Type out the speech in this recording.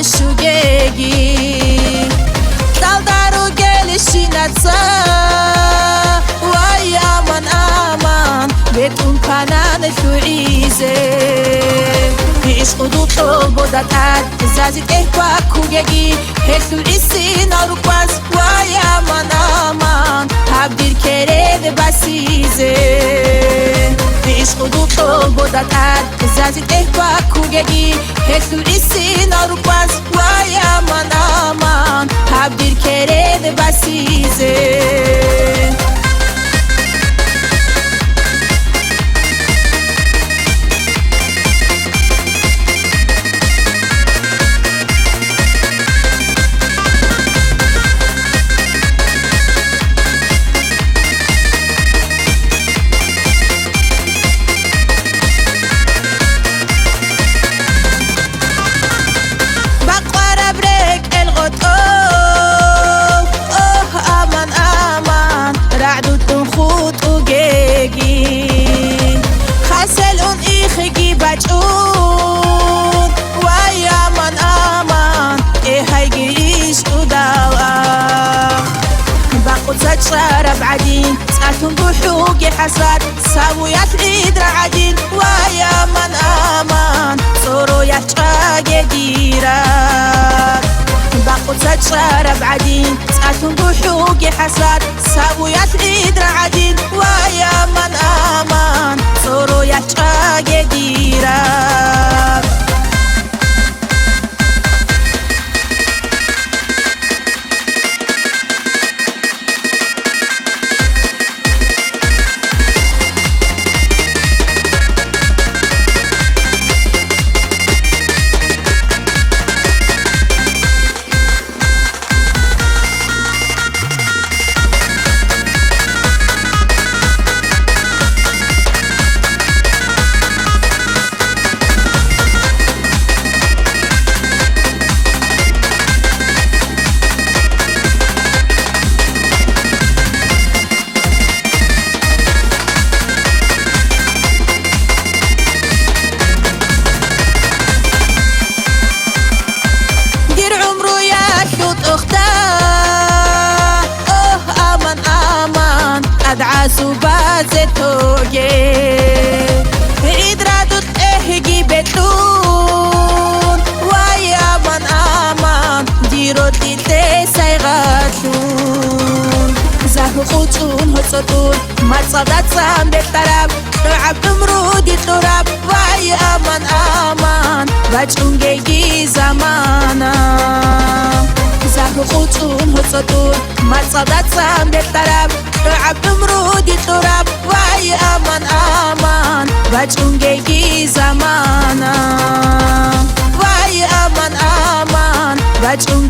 شوگی دل درو گلشی نتسا وای آمان آمان بتون کنن شویزه عشق دو طول بودتر زازید احوا کوگی هستو ایسی نارو باز وای آمان آمان habdir kere de basize عشق دو طول بودتر زازید احوا کوگی هستو ایسی نارو باز وای آمان آمان habdir kere de basize وای آمان آمان ای گیش تو دوا باقوزات شرب عدين سألتم بحوق حساد ساويات عيد رعدين وای آمان آمان صرويات شاق ديرات باقوزات شرب عدين سألتم بحوق حساد ساويات عيد رعدين وای آمان آمان صرويات شاق ديرات عاسو بازتوجي عيد رادوت اهجي بتون وای آمان آمان دیرو دیده سیغاتون زهر خوتون هستون مصادت سام بطرف لعب امرودی تراب وای آمان آمان بچون گیگی زمانا زهر خوتون هستون مصادت سام بطرف لعب امرودي تراب وای آمان آمان بچون گیگی زمانا وای آمان آمان بچون